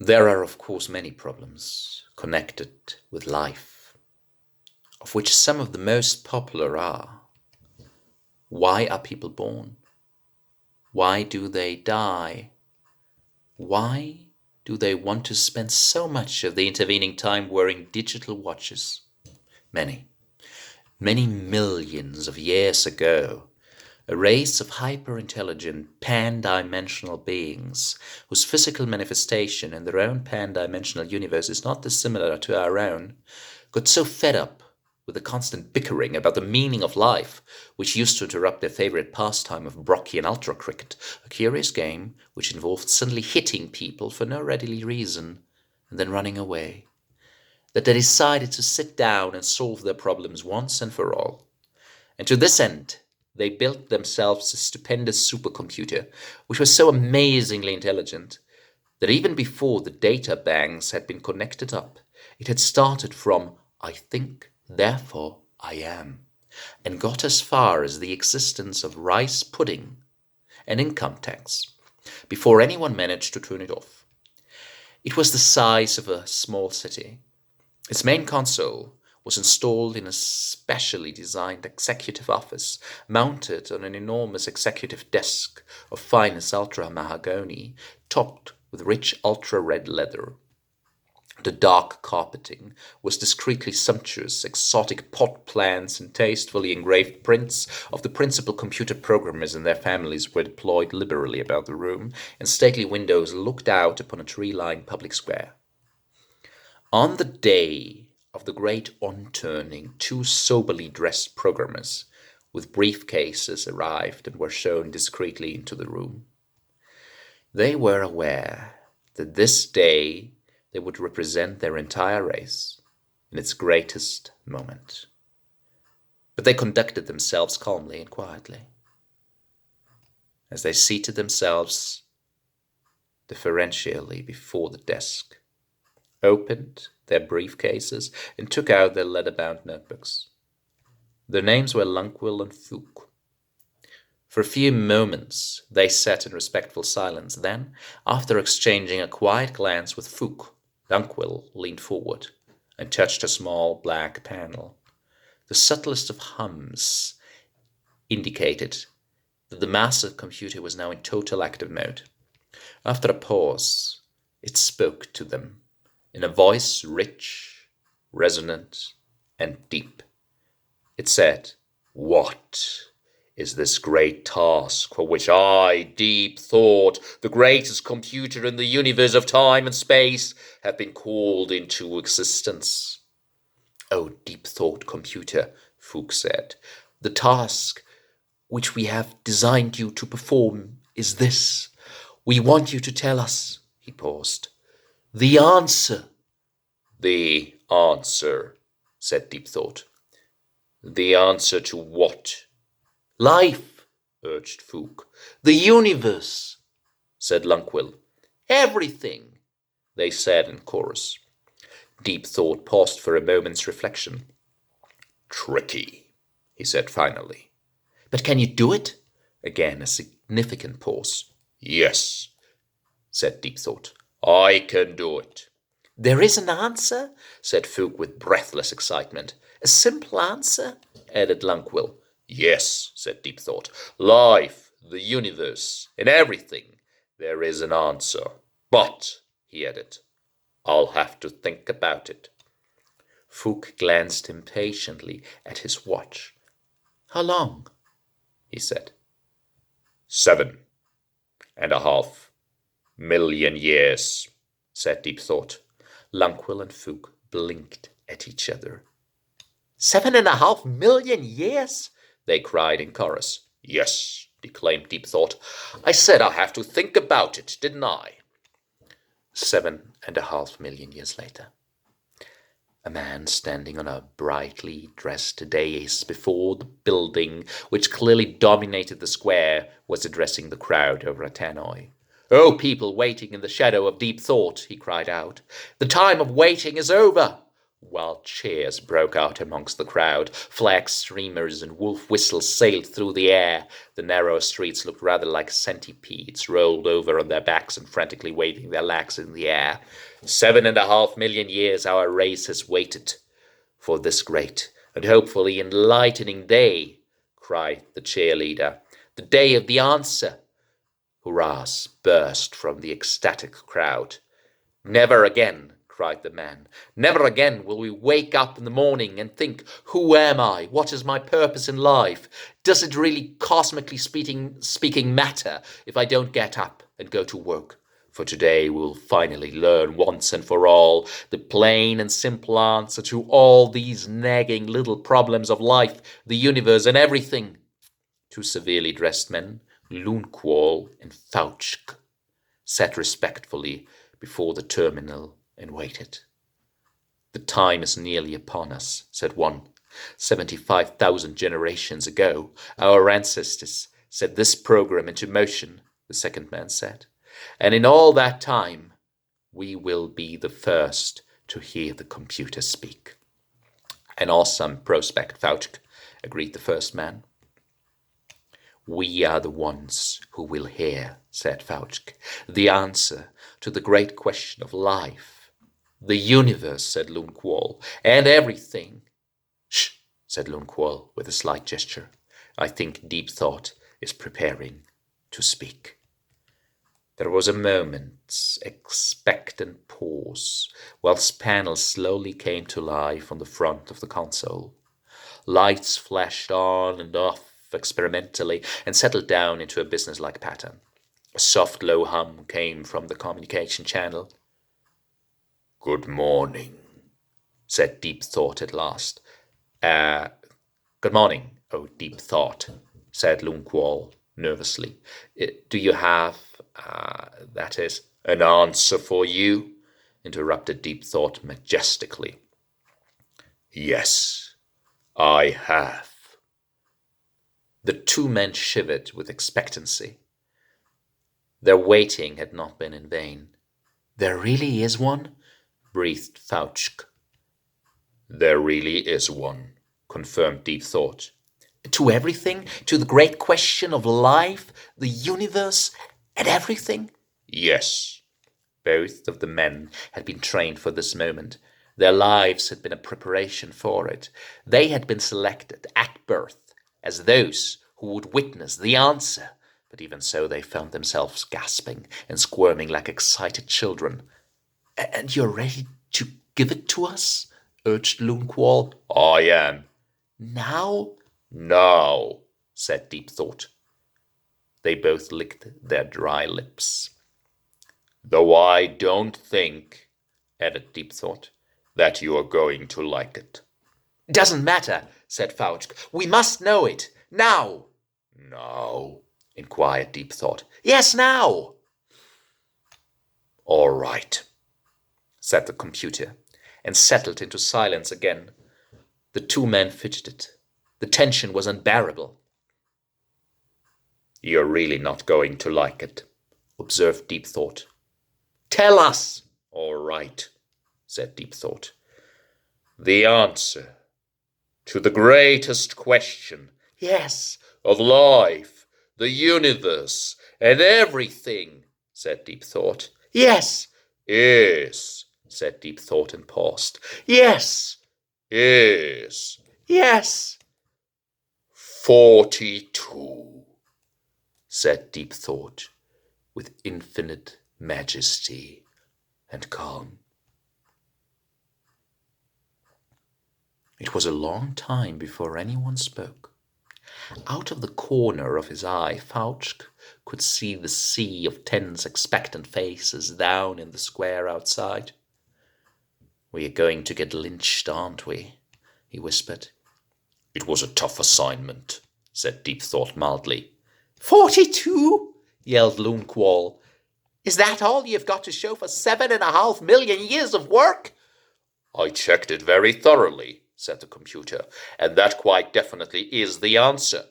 There are, of course, many problems connected with life, of which some of the most popular are: why are people born? Why do they die? Why do they want to spend so much of the intervening time wearing digital watches? Many millions of years ago, a race of hyper-intelligent, pan-dimensional beings, whose physical manifestation in their own pan-dimensional universe is not dissimilar to our own, got so fed up with the constant bickering about the meaning of life, which used to interrupt their favorite pastime of Brocchian ultra cricket, a curious game which involved suddenly hitting people for no readily reason, and then running away, that they decided to sit down and solve their problems once and for all. And to this end, they built themselves a stupendous supercomputer, which was so amazingly intelligent that even before the data banks had been connected up, it had started from "I think, therefore I am," and got as far as the existence of rice pudding and income tax, before anyone managed to turn it off. It was the size of a small city. Its main console was installed in a specially designed executive office, mounted on an enormous executive desk of finest ultra mahogany, topped with rich ultra-red leather. The dark carpeting was discreetly sumptuous. Exotic pot plants and tastefully engraved prints of the principal computer programmers and their families were deployed liberally about the room, and stately windows looked out upon a tree-lined public square. On the day of the great on-turning, two soberly dressed programmers with briefcases arrived and were shown discreetly into the room. They were aware that this day they would represent their entire race in its greatest moment. But they conducted themselves calmly and quietly. As they seated themselves deferentially before the desk, opened their briefcases, and took out their leather-bound notebooks. Their names were Lunkwell and Fuchs. For a few moments they sat in respectful silence. Then, after exchanging a quiet glance with Fuchs, Lunkwell leaned forward and touched a small black panel. The subtlest of hums indicated that the massive computer was now in total active mode. After a pause, it spoke to them in a voice rich, resonant, and deep. It said, "What is this great task for which I, Deep Thought, the greatest computer in the universe of time and space, have been called into existence?" "Oh, Deep Thought computer," Fuchs said, "the task which we have designed you to perform is this. We want you to tell us," he paused, "the answer." "The answer," said Deep Thought. "The answer to what?" "Life," urged Fuchs. "The universe," said Lunkwell. "Everything," they said in chorus. Deep Thought paused for a moment's reflection. "Tricky," he said finally. "But can you do it?" Again a significant pause. "Yes," said Deep Thought. "I can do it." "There is an answer?" said Fuchs with breathless excitement. "A simple answer?" added Lunkwell. "Yes," said Deep Thought. "Life, the universe, in everything, there is an answer. But," he added, "I'll have to think about it." Fuchs glanced impatiently at his watch. "How long?" he said. 7.5 million years, said Deep Thought. Lunkwell and Fuchs blinked at each other. 7.5 million years? They cried in chorus. Yes, declaimed Deep Thought. I said I have to think about it, didn't I? 7.5 million years later. A man standing on a brightly dressed dais before the building, which clearly dominated the square, was addressing the crowd over a tannoy. "Oh, people waiting in the shadow of Deep Thought," he cried out. "The time of waiting is over. Wild cheers broke out amongst the crowd. Flag streamers and wolf whistles sailed through the air. The narrow streets looked rather like centipedes, rolled over on their backs and frantically waving their legs in the air. 7.5 million years our race has waited for this great and hopefully enlightening day, cried the cheerleader. The day of the answer. Hurrahs burst from the ecstatic crowd. Never again, cried the man. Never again will we wake up in the morning and think, who am I? What is my purpose in life? Does it really, cosmically speaking, matter if I don't get up and go to work? For today we'll finally learn once and for all the plain and simple answer to all these nagging little problems of life, the universe, and everything. Two severely dressed men, Lundquall and Fauchk, sat respectfully before the terminal and waited. The time is nearly upon us, said one. 75,000 generations ago, our ancestors set this program into motion, the second man said. And in all that time, we will be the first to hear the computer speak. An awesome prospect, Fauchk, agreed the first man. We are the ones who will hear, said Fauchk, the answer to the great question of life. The universe, said Lundquall, and everything. Shh, said Lundquall with a slight gesture. I think Deep Thought is preparing to speak. There was a moment's expectant pause, whilst panels slowly came to life on the front of the console. Lights flashed on and off experimentally and settled down into a businesslike pattern. A soft low hum came from the communication channel. Good morning, said Deep Thought at last. Good morning, oh Deep Thought, said Lundquall nervously. Do you have, that is, an answer for you? Interrupted Deep Thought majestically. Yes, I have. The two men shivered with expectancy. Their waiting had not been in vain. There really is one? Breathed Fauchk. There really is one, confirmed Deep Thought. To everything? To the great question of life, the universe, and everything? Yes. Both of the men had been trained for this moment. Their lives had been a preparation for it. They had been selected at birth as those who would witness the answer. But even so, they found themselves gasping and squirming like excited children. And you're ready to give it to us? Urged Lundquall. I am. Now? Now, said Deep Thought. They both licked their dry lips. Though I don't think, added Deep Thought, that you are going to like it. Doesn't matter, said Fauchk. We must know it. Now. Now, inquired Deep Thought. Yes, now. All right, said the computer, and settled into silence again. The two men fidgeted. The tension was unbearable. You're really not going to like it, observed Deep Thought. Tell us. All right, said Deep Thought. The answer to the greatest question, yes, of life, the universe, and everything, said Deep Thought. Yes, is, said Deep Thought and paused. Yes, is, yes. 42, said Deep Thought with infinite majesty and calm. It was a long time before anyone spoke. Out of the corner of his eye, Fauchk could see the sea of tense, expectant faces down in the square outside. We are going to get lynched, aren't we? He whispered. It was a tough assignment, said Deep Thought mildly. 42? Yelled Lundquall. Is that all you've got to show for 7.5 million years of work? I checked it very thoroughly, said the computer, and that quite definitely is the answer.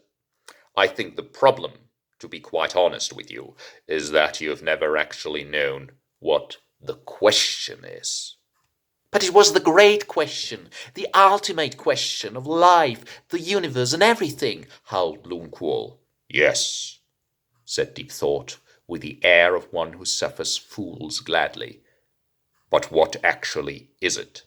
I think the problem, to be quite honest with you, is that you've never actually known what the question is. But it was the great question, the ultimate question of life, the universe, and everything, howled Lungqual. Yes, said Deep Thought, with the air of one who suffers fools gladly. But what actually is it?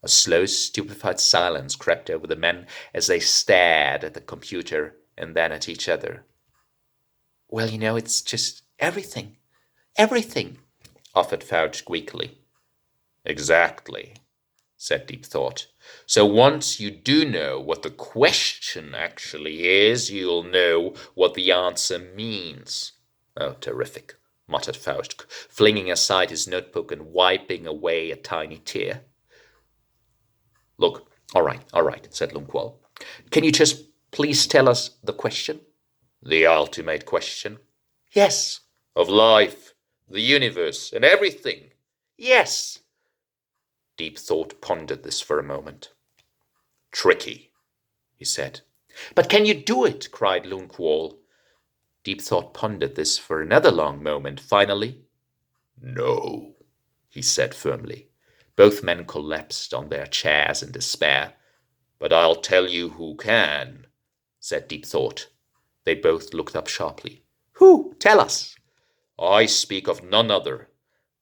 A slow, stupefied silence crept over the men as they stared at the computer and then at each other. Well, it's just everything, offered Fouch weakly. Exactly, said Deep Thought. So once you do know what the question actually is, you'll know what the answer means. Oh, terrific, muttered Faust, flinging aside his notebook and wiping away a tiny tear. Look, all right, said Lungqual. Can you just please tell us the question? The ultimate question? Yes. Of life, the universe, and everything? Yes. Deep Thought pondered this for a moment. Tricky, he said. But can you do it? Cried Lungqual. Deep Thought pondered this for another long moment. Finally, no, he said firmly. Both men collapsed on their chairs in despair. But I'll tell you who can, said Deep Thought. They both looked up sharply. Who? Tell us. I speak of none other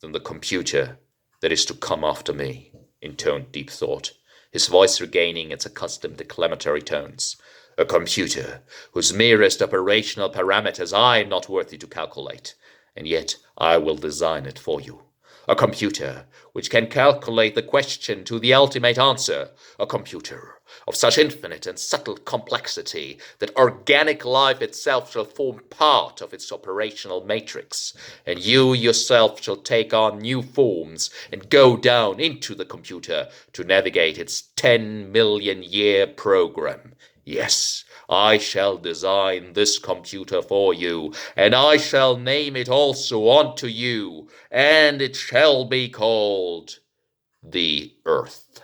than the computer that is to come after me, intoned Deep Thought, his voice regaining its accustomed declamatory tones. A computer whose merest operational parameters I am not worthy to calculate, and yet I will design it for you. A computer which can calculate the question to the ultimate answer. A computer of such infinite and subtle complexity that organic life itself shall form part of its operational matrix, and you yourself shall take on new forms and go down into the computer to navigate its 10-million-year program. Yes, I shall design this computer for you, and I shall name it also unto you, and it shall be called the Earth.